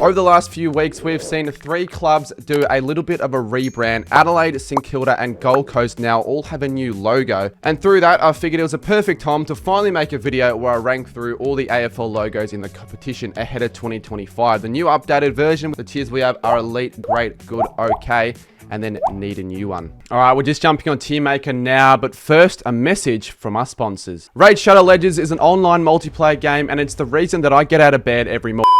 Over the last few weeks, we've seen 3 clubs do a little bit of a rebrand. Adelaide, St Kilda and Gold Coast now all have a new logo. And through that, I figured it was a perfect time to finally make a video where I rank through all the AFL logos in the competition ahead of 2025. The new updated version, the tiers we have are Elite, Great, Good, Okay, and then need a new one. All right, we're just jumping on Tier Maker now, but first, a message from our sponsors. Raid Shadow Legends is an online multiplayer game, and it's the reason that I get out of bed every morning.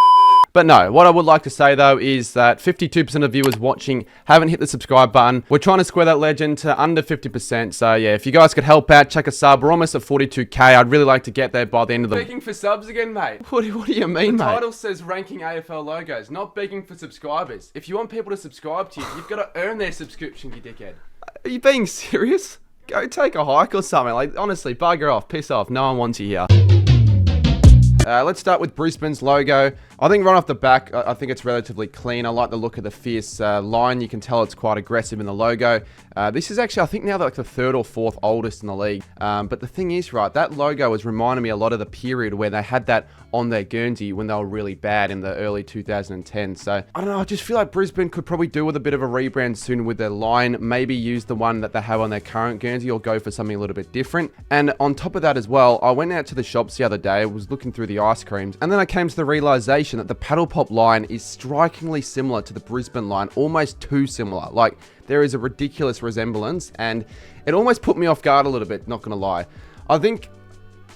But no, what I would like to say though is that 52% of viewers watching haven't hit the subscribe button. We're trying to square that legend to under 50%. So yeah, if you guys could help out, check a sub. We're almost at 42k. I'd really like to get there by the end of the... Begging for subs again, mate? What do you mean, mate? The title says ranking AFL logos, not begging for subscribers. If you want people to subscribe to you, you've got to earn their subscription, you dickhead. Are you being serious? Go take a hike or something. Like, honestly, bugger off, piss off. No one wants you here. Let's start with Brisbane's logo. I think right off the back, I think it's relatively clean. I like the look of the fierce line. You can tell it's quite aggressive in the logo. This is actually, I think now like the 3rd or 4th oldest in the league. But the thing is, right, that logo has reminded me a lot of the period where they had that on their Guernsey when they were really bad in the early 2010s. So, I don't know, I just feel like Brisbane could probably do with a bit of a rebrand soon with their line. Maybe use the one that they have on their current Guernsey or go for something a little bit different. And on top of that as well, I went out to the shops the other day, was looking through the ice creams, and then I came to the realization that the Paddle Pop line is strikingly similar to the Brisbane line, almost too similar. Like, there is a ridiculous resemblance, and it almost put me off guard a little bit, not gonna lie. I think,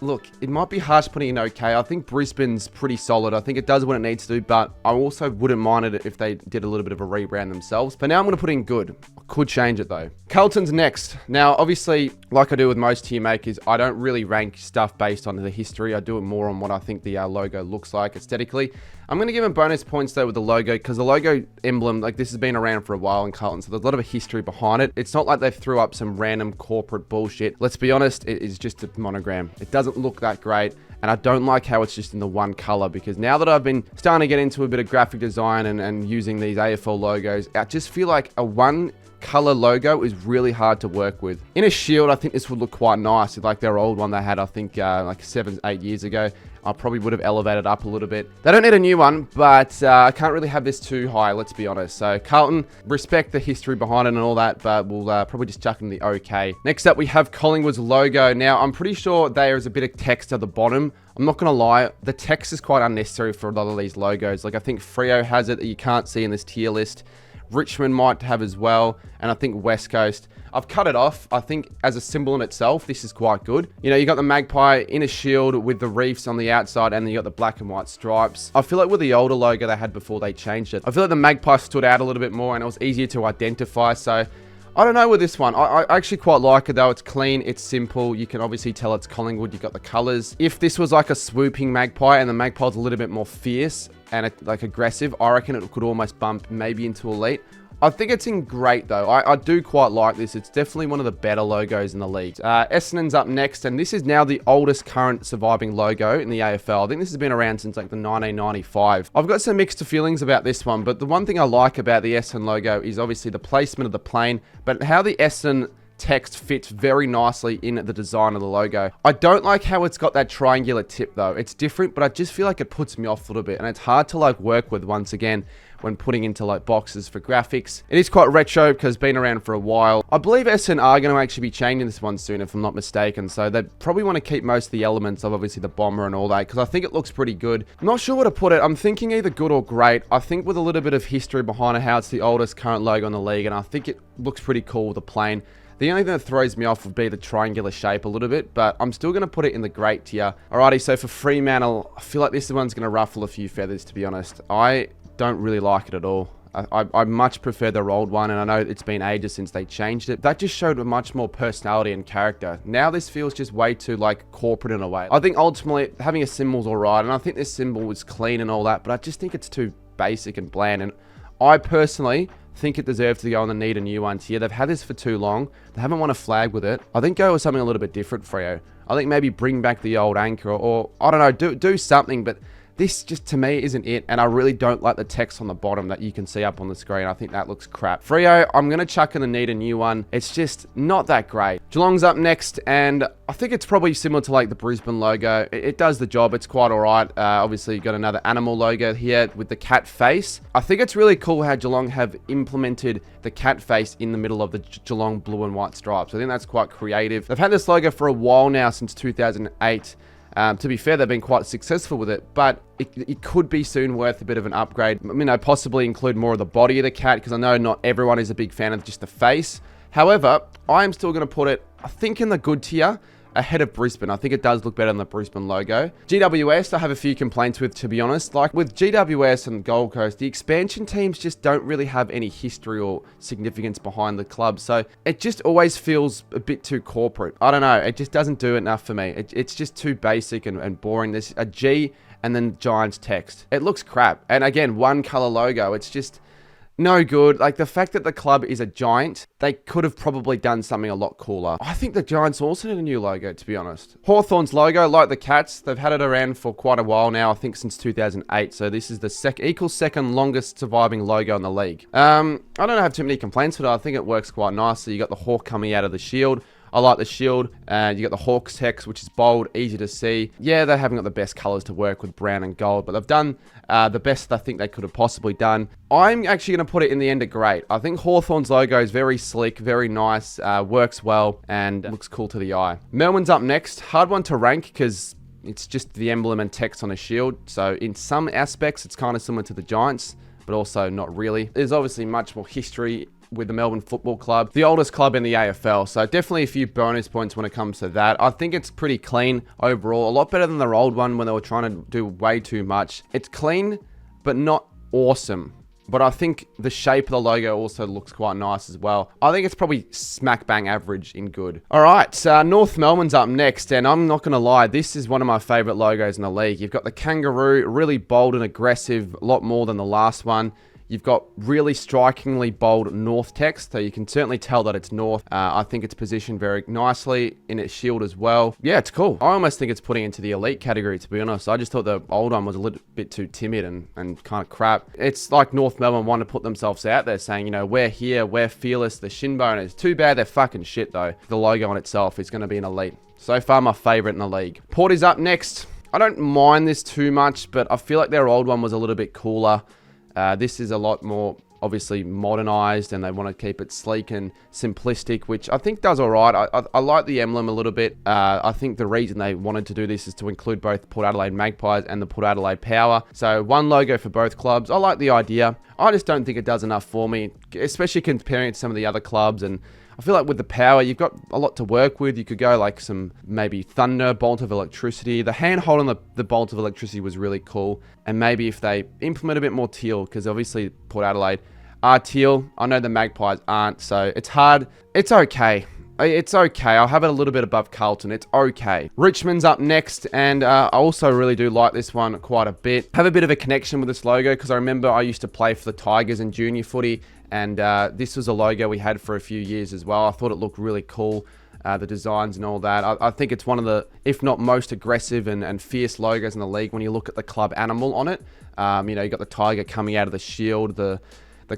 look, it might be harsh putting in okay. I think Brisbane's pretty solid. I think it does what it needs to do, but I also wouldn't mind it if they did a little bit of a rebrand themselves. But now I'm going to put in good. I could change it though. Carlton's next. Now, obviously, like I do with most tier makers, I don't really rank stuff based on the history. I do it more on what I think the logo looks like aesthetically. I'm going to give them bonus points though with the logo, because the logo emblem, like this has been around for a while in Carlton, so there's a lot of a history behind it. It's not like they threw up some random corporate bullshit. Let's be honest, it is just a monogram. It doesn't look that great, and I don't like how it's just in the one color, because now that I've been starting to get into a bit of graphic design and using these AFL logos, I just feel like a one color logo is really hard to work with. In a shield, I think this would look quite nice. Like their old one they had, I think like 7-8 years ago. I probably would have elevated up a little bit. They don't need a new one, but I can't really have this too high, let's be honest. So Carlton, respect the history behind it and all that, but we'll probably just chuck in the okay. Next up, we have Collingwood's logo. Now, I'm pretty sure there is a bit of text at the bottom. I'm not gonna lie, the text is quite unnecessary for a lot of these logos. Like I think Freo has it that you can't see in this tier list. Richmond might have as well, and I think West Coast. I've cut it off. I think as a symbol in itself, this is quite good. You know, you got the magpie in a shield with the reefs on the outside, and then you got the black and white stripes. I feel like with the older logo they had before they changed it, I feel like the magpie stood out a little bit more and it was easier to identify. So I don't know with this one. I actually quite like it though. It's clean, it's simple. You can obviously tell it's Collingwood. You got the colors. If this was like a swooping magpie and the magpie's a little bit more fierce and like aggressive, I reckon it could almost bump maybe into elite. I think it's in great though. I do quite like this. It's definitely one of the better logos in the league. Essendon's up next, and this is now the oldest current surviving logo in the AFL. I think this has been around since like the 1995. I've got some mixed feelings about this one, but the one thing I like about the Essendon logo is obviously the placement of the plane, but how the Essendon text fits very nicely in the design of the logo. I don't like how it's got that triangular tip though. It's different, but I just feel like it puts me off a little bit, and it's hard to like work with once again when putting into like boxes for graphics. It is quite retro because it's been around for a while. I believe SN are going to actually be changing this one soon if I'm not mistaken, so they probably want to keep most of the elements of obviously the bomber and all that, because I think it looks pretty good. I'm not sure where to put it. I'm thinking either good or great. I think with a little bit of history behind it, how it's the oldest current logo in the league, and I think it looks pretty cool with the plane. The only thing that throws me off would be the triangular shape a little bit, but I'm still going to put it in the great tier. Alrighty, so for Fremantle, I feel like this one's going to ruffle a few feathers, to be honest. I don't really like it at all. I much prefer their old one, and I know it's been ages since they changed it. That just showed a much more personality and character. Now this feels just way too like corporate in a way. I think ultimately having a symbol's alright, and I think this symbol was clean and all that, but I just think it's too basic and bland, and I personally think it deserves to go on the need a new one tier. They've had this for too long. They haven't won a flag with it. I think go with something a little bit different, Freo. I think maybe bring back the old anchor, or I don't know, do something, but this just to me isn't it, and I really don't like the text on the bottom that you can see up on the screen. I think that looks crap. Freo, I'm going to chuck in the need a new one. It's just not that great. Geelong's up next, and I think it's probably similar to like the Brisbane logo. It does the job. It's quite all right. Obviously, you've got another animal logo here with the cat face. I think it's really cool how Geelong have implemented the cat face in the middle of the Geelong blue and white stripes. I think that's quite creative. They've had this logo for a while now, since 2008. To be fair, they've been quite successful with it, but it could be soon worth a bit of an upgrade. You know, possibly include more of the body of the cat, because I know not everyone is a big fan of just the face. However, I am still going to put it, I think, in the good tier, ahead of Brisbane. I think it does look better than the Brisbane logo. GWS, I have a few complaints with, to be honest. Like with GWS and Gold Coast, the expansion teams just don't really have any history or significance behind the club. So it just always feels a bit too corporate. I don't know. It just doesn't do enough for me. It's just too basic and boring. There's a G and then Giants text. It looks crap. And again, one color logo. It's just no good. Like the fact that the club is a giant, they could have probably done something a lot cooler. I think the Giants also need a new logo, to be honest. Hawthorn's logo, like the Cats, they've had it around for quite a while now, I think since 2008. So this is the second longest surviving logo in the league. I don't have too many complaints with it. I think it works quite nicely. You got the hawk coming out of the shield. I like the shield. You got the Hawks text, which is bold, easy to see. Yeah, they haven't got the best colors to work with, brown and gold, but they've done the best I think they could have possibly done. I'm actually going to put it in the end of great. I think Hawthorn's logo is very slick, very nice, works well, and looks cool to the eye. Melbourne's up next. Hard one to rank because it's just the emblem and text on a shield. So in some aspects, it's kind of similar to the Giants, but also not really. There's obviously much more history with the Melbourne Football Club, the oldest club in the AFL. So definitely a few bonus points when it comes to that. I think it's pretty clean overall. A lot better than their old one when they were trying to do way too much. It's clean, but not awesome. But I think the shape of the logo also looks quite nice as well. I think it's probably smack bang average in good. All right, so North Melbourne's up next, and I'm not going to lie, this is one of my favorite logos in the league. You've got the kangaroo, really bold and aggressive, a lot more than the last one. You've got really strikingly bold North text, so you can certainly tell that it's North. I think it's positioned very nicely in its shield as well. Yeah, it's cool. I almost think it's putting into the elite category, to be honest. I just thought the old one was a little bit too timid and kind of crap. It's like North Melbourne want to put themselves out there saying, you know, we're here, we're fearless, the shin boners. Too bad they're fucking shit, though. The logo on itself is going to be an elite. So far, my favorite in the league. Port is up next. I don't mind this too much, but I feel like their old one was a little bit cooler. This is a lot more obviously modernized, and they want to keep it sleek and simplistic, which I think does all right. I like the emblem a little bit. I think the reason they wanted to do this is to include both Port Adelaide Magpies and the Port Adelaide Power. So one logo for both clubs. I like the idea. I just don't think it does enough for me, especially comparing it to some of the other clubs. And I feel like with the Power, you've got a lot to work with. You could go like some maybe thunder, bolt of electricity. The handhold on the bolt of electricity was really cool. And maybe if they implement a bit more teal, because obviously Port Adelaide are teal. I know the Magpies aren't, so it's hard. It's okay. It's okay. I'll have it a little bit above Carlton. It's okay. Richmond's up next, and I also really do like this one quite a bit. Have a bit of a connection with this logo because I remember I used to play for the Tigers in junior footy, and this was a logo we had for a few years as well. I thought it looked really cool, the designs and all that. I think it's one of the, if not most aggressive and fierce logos in the league when you look at the club animal on it. You know, you got the tiger coming out of the shield, the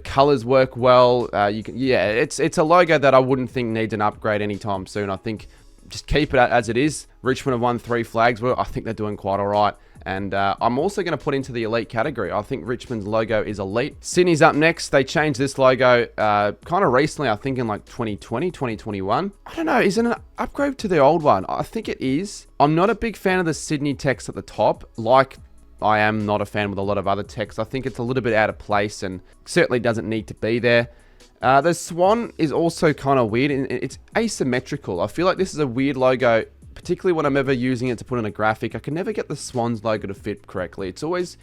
colors work well. It's a logo that I wouldn't think needs an upgrade anytime soon. I think just keep it as it is. Richmond have won 3 flags. Well, I think they're doing quite all right. And I'm also going to put into the elite category. I think Richmond's logo is elite. Sydney's up next. They changed this logo kind of recently, I think in like 2020, 2021. I don't know. Is it an upgrade to the old one? I think it is. I'm not a big fan of the Sydney text at the top. Like, I am not a fan with a lot of other text. I think it's a little bit out of place and certainly doesn't need to be there. The swan is also kind of weird. It's asymmetrical. I feel like this is a weird logo, particularly when I'm ever using it to put in a graphic. I can never get the swan's logo to fit correctly. It's always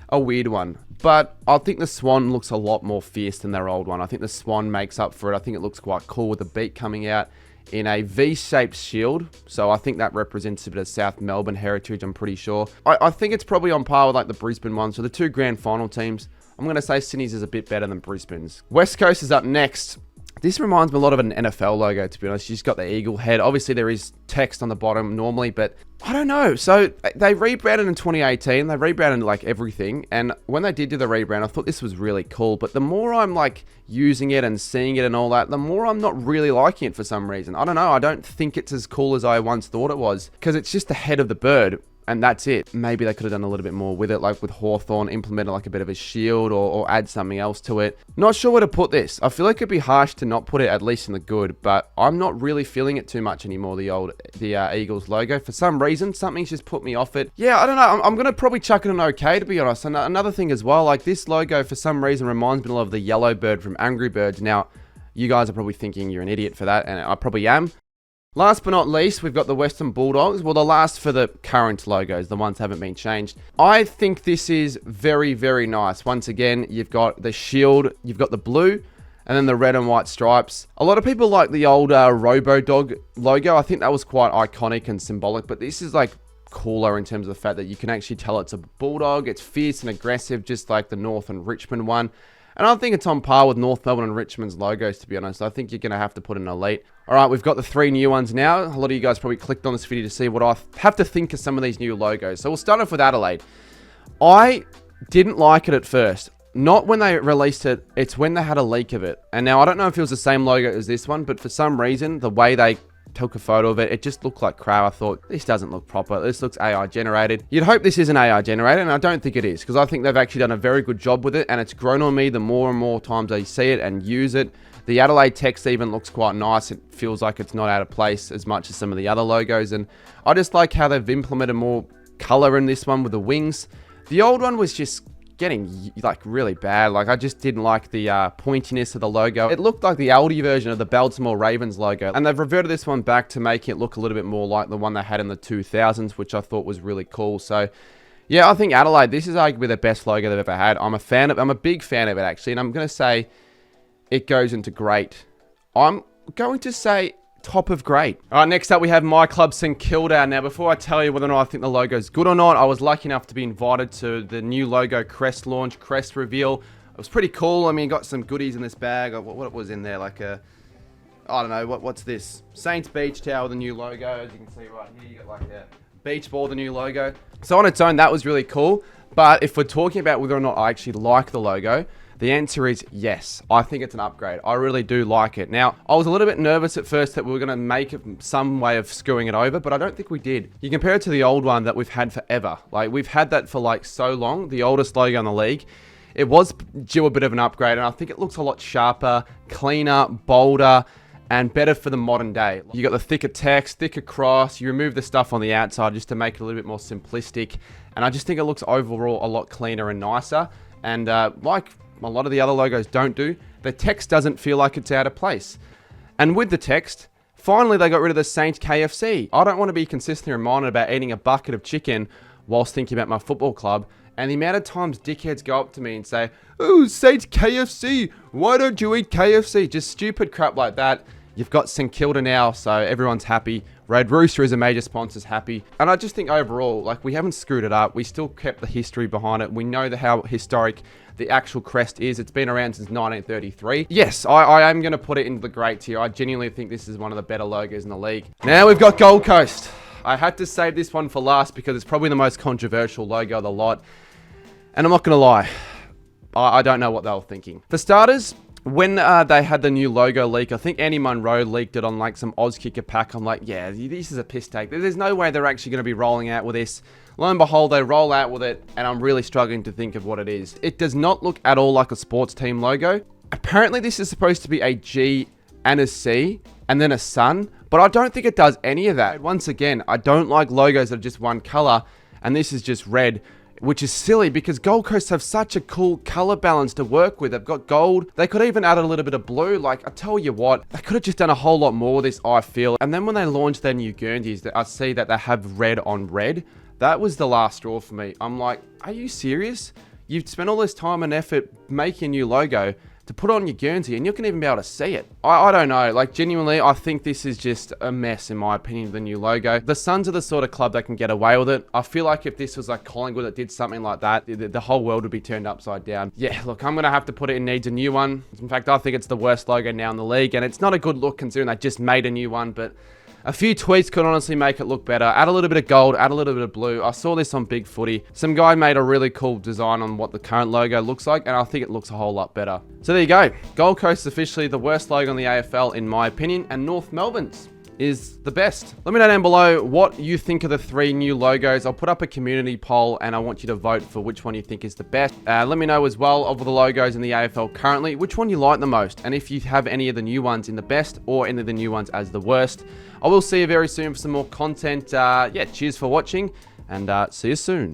a weird one. But I think the swan looks a lot more fierce than their old one. I think the swan makes up for it. I think it looks quite cool with the beak coming out in a V-shaped shield. So I think that represents a bit of South Melbourne heritage, I'm pretty sure. I think it's probably on par with like the Brisbane one. So the 2 grand final teams, I'm going to say Sydney's is a bit better than Brisbane's. West Coast is up next. This reminds me a lot of an NFL logo, to be honest. You've just got the eagle head. Obviously, there is text on the bottom normally, but I don't know. So they rebranded in 2018. They rebranded like everything. And when they did do the rebrand, I thought this was really cool. But the more I'm like using it and seeing it and all that, the more I'm not really liking it for some reason. I don't know. I don't think it's as cool as I once thought it was, because it's just the head of the bird. And that's it. Maybe they could have done a little bit more with it, like with Hawthorn, implemented like a bit of a shield or add something else to it. Not sure where to put this. I feel like it'd be harsh to not put it at least in the good, but I'm not really feeling it too much anymore, the Eagles logo. For some reason, something's just put me off it. Yeah, I don't know. I'm going to probably chuck it an okay, to be honest. And another thing as well, like this logo for some reason reminds me of the yellow bird from Angry Birds. Now, you guys are probably thinking you're an idiot for that, and I probably am. Last but not least, we've got the Western Bulldogs. Well, the last for the current logos, the ones haven't been changed. I think this is very, very nice. Once again, you've got the shield, you've got the blue, and then the red and white stripes. A lot of people like the old Robo-Dog logo. I think that was quite iconic and symbolic, but this is like cooler in terms of the fact that you can actually tell it's a bulldog. It's fierce and aggressive, just like the North and Richmond one. And I think it's on par with North Melbourne and Richmond's logos, to be honest. I think you're going to have to put an elite. All right, we've got the 3 new ones now. A lot of you guys probably clicked on this video to see what I have to think of some of these new logos. So we'll start off with Adelaide. I didn't like it at first. Not when they released it, it's when they had a leak of it. And now I don't know if it was the same logo as this one, but for some reason, the way they took a photo of it, it just looked like crap. I thought, this doesn't look proper. This looks AI generated. You'd hope this isn't AI generated, and I don't think it is, because I think they've actually done a very good job with it, and it's grown on me the more and more times I see it and use it. The Adelaide text even looks quite nice. It feels like it's not out of place as much as some of the other logos, and I just like how they've implemented more color in this one with the wings. The old one was just getting like really bad. Like I just didn't like the pointiness of the logo. It looked like the Aldi version of the Baltimore Ravens logo, and they've reverted this one back to making it look a little bit more like the one they had in the 2000s, which I thought was really cool. So yeah, I think Adelaide, this is arguably the best logo they've ever had. I'm a big fan of it actually, and I'm going to say it goes into great. I'm going to say top of great. All right, next up we have my club St Kilda. Now, before I tell you whether or not I think the logo is good or not, I was lucky enough to be invited to the new logo crest launch, crest reveal. It was pretty cool. I mean, got some goodies in this bag. What was in there? Like a, I don't know, what's this? Saints beach towel, the new logo. As you can see right here, you got like a beach ball, the new logo. So on its own, that was really cool. But if we're talking about whether or not I actually like the logo, the answer is yes. I think it's an upgrade. I really do like it. Now, I was a little bit nervous at first that we were going to make some way of screwing it over, but I don't think we did. You compare it to the old one that we've had forever. Like, we've had that for like so long, the oldest logo in the league. It was due a bit of an upgrade, and I think it looks a lot sharper, cleaner, bolder, and better for the modern day. You got the thicker text, thicker cross, you remove the stuff on the outside just to make it a little bit more simplistic, and I just think it looks overall a lot cleaner and nicer. And like a lot of the other logos don't do, the text doesn't feel like it's out of place. And with the text, finally they got rid of the Saints KFC. I don't want to be consistently reminded about eating a bucket of chicken whilst thinking about my football club, and the amount of times dickheads go up to me and say, "Oh, Saints KFC, why don't you eat KFC?" Just stupid crap like that. You've got St Kilda now, so everyone's happy. Red Rooster is a major sponsor's happy. And I just think overall, like, we haven't screwed it up. We still kept the history behind it. We know how historic the actual crest is. It's been around since 1933. Yes, I am going to put it in the great tier. I genuinely think this is one of the better logos in the league. Now we've got Gold Coast. I had to save this one for last because it's probably the most controversial logo of the lot. And I'm not going to lie, I don't know what they were thinking. For starters, when they had the new logo leak, I think Andy Munro leaked it on like some Auskicker pack. I'm like, yeah, this is a piss take. There's no way they're actually going to be rolling out with this. Lo and behold, they roll out with it, and I'm really struggling to think of what it is. It does not look at all like a sports team logo. Apparently, this is supposed to be a G and a C, and then a sun, but I don't think it does any of that. Once again, I don't like logos that are just one color, and this is just red, which is silly because Gold Coast have such a cool color balance to work with. They've got gold. They could even add a little bit of blue. Like, I tell you what, they could have just done a whole lot more with this, I feel. And then when they launched their new Guernseys, I see that they have red on red. That was the last straw for me. I'm like, are you serious? You've spent all this time and effort making a new logo, to put on your Guernsey, and you can even be able to see it. I don't know, like genuinely, I think this is just a mess in my opinion, the new logo. The Suns are the sort of club that can get away with it. I feel like if this was like Collingwood that did something like that, the whole world would be turned upside down. Yeah, look, I'm gonna have to put it in needs a new one. In fact, I think it's the worst logo now in the league, and it's not a good look considering they just made a new one, but a few tweaks could honestly make it look better. Add a little bit of gold, add a little bit of blue. I saw this on Big Footy. Some guy made a really cool design on what the current logo looks like, and I think it looks a whole lot better. So there you go. Gold Coast is officially the worst logo in the AFL in my opinion, and North Melbourne's is the best. Let me know down below what you think of the 3 new logos. I'll put up a community poll and I want you to vote for which one you think is the best. Let me know as well of the logos in the AFL currently, which one you like the most, and if you have any of the new ones in the best or any of the new ones as the worst. I will see you very soon for some more content. Yeah, cheers for watching, and see you soon.